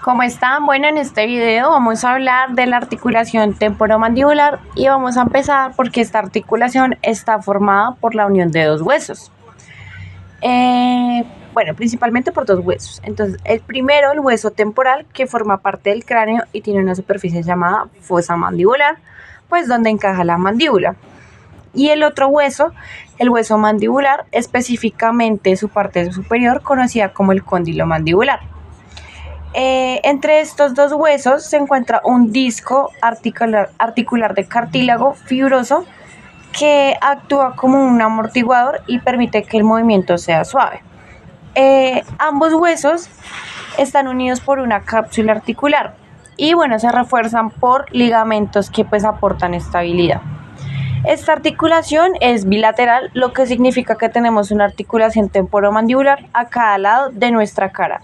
¿Cómo están? Bueno, en este video vamos a hablar de la articulación temporomandibular y vamos a empezar porque esta articulación está formada por la unión de dos huesos. Bueno, principalmente por dos huesos. Entonces, el primero, el hueso temporal, que forma parte del cráneo y tiene una superficie llamada fosa mandibular, pues donde encaja la mandíbula. Y el otro hueso, el hueso mandibular, específicamente su parte superior, conocida como el cóndilo mandibular. Entre estos dos huesos se encuentra un disco articular de cartílago fibroso que actúa como un amortiguador y permite que el movimiento sea suave. Ambos huesos están unidos por una cápsula articular y bueno, se refuerzan por ligamentos que pues aportan estabilidad. Esta articulación es bilateral, lo que significa que tenemos una articulación temporomandibular a cada lado de nuestra cara.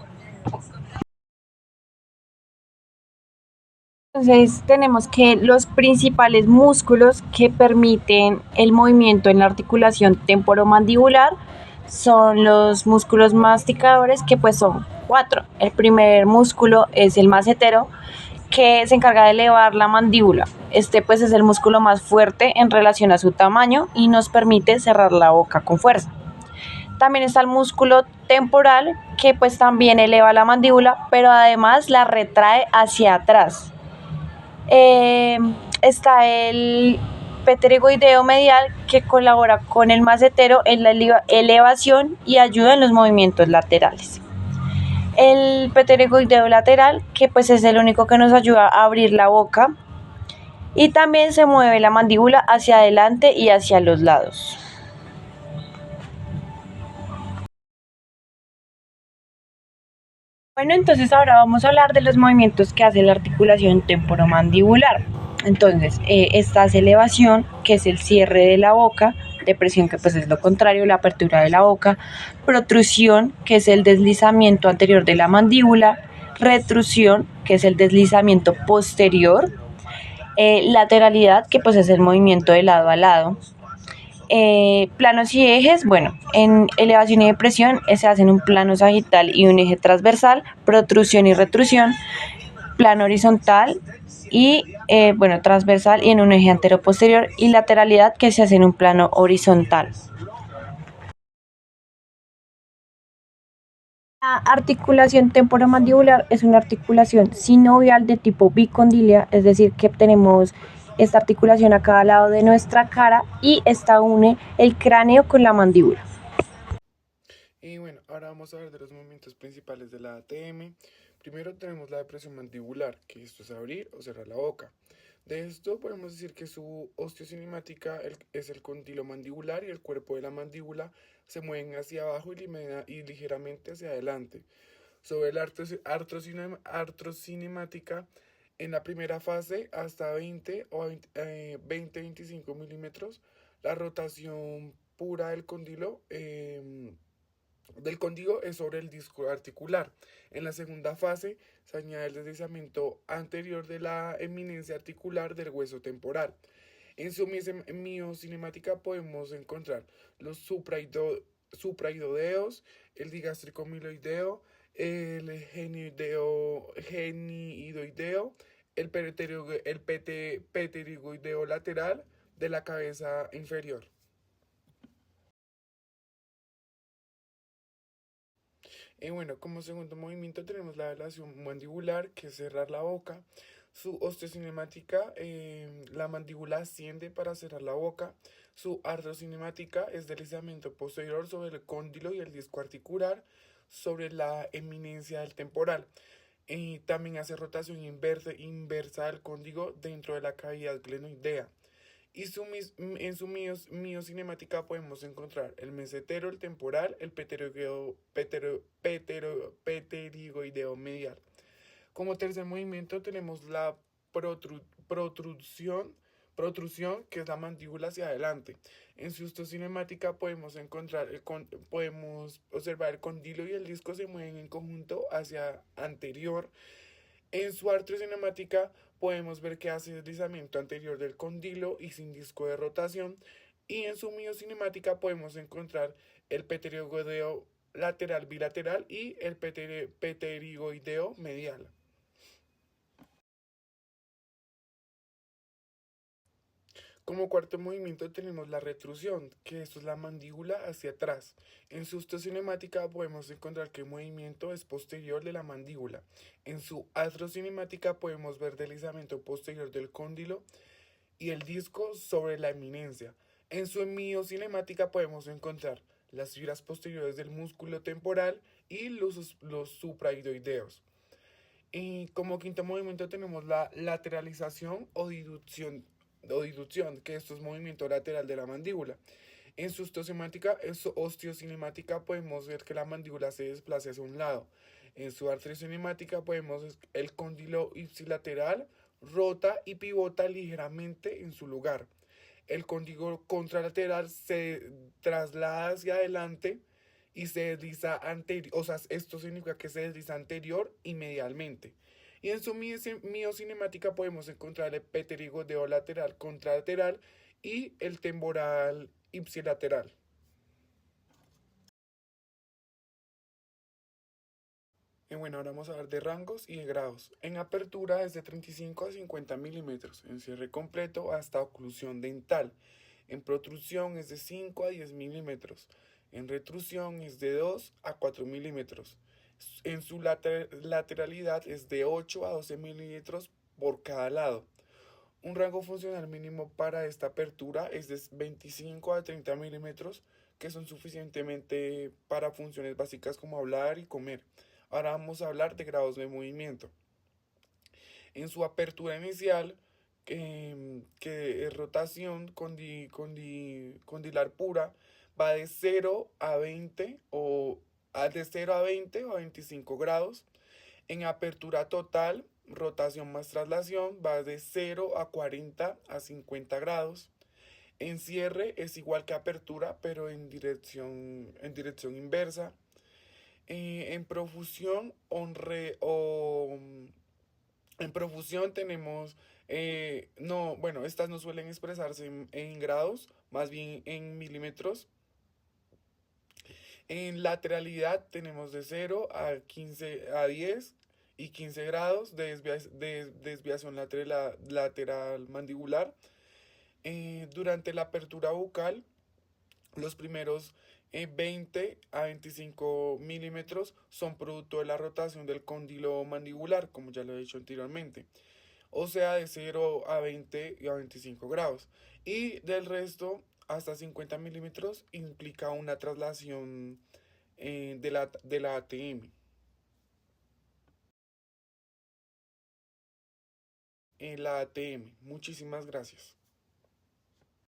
Entonces tenemos que los principales músculos que permiten el movimiento en la articulación temporomandibular son los músculos masticadores, que pues son 4. El primer músculo es el macetero, que se encarga de elevar la mandíbula. Este pues es el músculo más fuerte en relación a su tamaño y nos permite cerrar la boca con fuerza. También está el músculo temporal, que pues también eleva la mandíbula, pero además la retrae hacia atrás. Está el pterygoideo medial, que colabora con el macetero en la elevación y ayuda en los movimientos laterales. El pterygoideo lateral, que pues es el único que nos ayuda a abrir la boca, y también se mueve la mandíbula hacia adelante y hacia los lados. Bueno, entonces ahora vamos a hablar de los movimientos que hace la articulación temporomandibular. Entonces, esta es elevación, que es el cierre de la boca; depresión, que pues es lo contrario, la apertura de la boca; protrusión, que es el deslizamiento anterior de la mandíbula; retrusión, que es el deslizamiento posterior; lateralidad, que pues es el movimiento de lado a lado. Planos y ejes, bueno, en elevación y depresión se hacen un plano sagital y un eje transversal; protrusión y retrusión, plano horizontal y transversal y en un eje antero-posterior; y lateralidad, que se hace en un plano horizontal. La articulación temporomandibular es una articulación sinovial de tipo bicondilia, es decir, que tenemos esta articulación a cada lado de nuestra cara y esta une el cráneo con la mandíbula. Y bueno, ahora vamos a ver de los movimientos principales de la ATM. Primero tenemos la depresión mandibular, que esto es abrir o cerrar la boca. De esto podemos decir que su osteocinemática es el condilo mandibular, y el cuerpo de la mandíbula se mueven hacia abajo y ligeramente hacia adelante. Sobre la artrocinemática, en la primera fase hasta 20 o 20-25 milímetros, la rotación pura del cóndilo es sobre el disco articular. En la segunda fase se añade el deslizamiento anterior de la eminencia articular del hueso temporal. En su miocinemática podemos encontrar los supraiodeos, el digástrico miloideo, el genidoideo, el pterigoideo lateral de la cabeza inferior. Y bueno, como segundo movimiento tenemos la elevación mandibular, que es cerrar la boca. Su osteocinemática, la mandíbula asciende para cerrar la boca. Su artrocinemática es deslizamiento posterior sobre el cóndilo y el disco articular, sobre la eminencia del temporal. Y también hace rotación inversa del cóndilo dentro de la cavidad glenoidea. En su miocinemática podemos encontrar el mesetero, el temporal, el pterigoideo medial. Como tercer movimiento tenemos la protrusión, que es la mandíbula hacia adelante. En su osteocinemática podemos observar el condilo y el disco se mueven en conjunto hacia anterior. En su artrocinemática podemos ver que hace deslizamiento anterior del condilo y sin disco de rotación. Y en su miocinemática podemos encontrar el pterigoideo lateral bilateral y el pterigoideo medial. Como cuarto movimiento tenemos la retrusión, que esto es la mandíbula hacia atrás. En su osteocinemática podemos encontrar que el movimiento es posterior de la mandíbula. En su atrocinemática podemos ver deslizamiento posterior del cóndilo y el disco sobre la eminencia. En su miocinemática podemos encontrar las fibras posteriores del músculo temporal y los supraoideos. Y como quinto movimiento tenemos la lateralización o dilución, que esto es movimiento lateral de la mandíbula. En su osteocinemática podemos ver que la mandíbula se desplaza hacia un lado. En su arteriocinemática podemos ver el cóndilo ipsilateral rota y pivota ligeramente en su lugar. El cóndilo contralateral se traslada hacia adelante y se desliza anterior, o sea, esto significa que se desliza anterior y medialmente. Y en su miocinemática podemos encontrar el pterigodeo lateral contralateral y el temporal ipsilateral. Y bueno, ahora vamos a hablar de rangos y de grados. En apertura es de 35 a 50 milímetros, en cierre completo hasta oclusión dental. En protrusión es de 5 a 10 milímetros. En retrusión es de 2 a 4 milímetros. En su lateralidad es de 8 a 12 milímetros por cada lado. Un rango funcional mínimo para esta apertura es de 25 a 30 milímetros, que son suficientemente para funciones básicas como hablar y comer. Ahora vamos a hablar de grados de movimiento. En su apertura inicial, que es rotación condilar pura, va de 0 a 20 o de 0 a 20 o a 25 grados. En apertura total, rotación más traslación va de 0 a 40 a 50 grados. En cierre es igual que apertura, pero en dirección inversa. En profusión en profusión tenemos, no, bueno, estas no suelen expresarse en grados, más bien en milímetros. En lateralidad tenemos de 0 a 15 a 10 y 15 grados de desviación lateral mandibular. Durante la apertura bucal, los primeros 20 a 25 milímetros son producto de la rotación del cóndilo mandibular, como ya lo he dicho anteriormente, o sea, de 0 a 20 y a 25 grados. Y del resto, hasta 50 milímetros, implica una traslación de la ATM. En la ATM. Muchísimas gracias.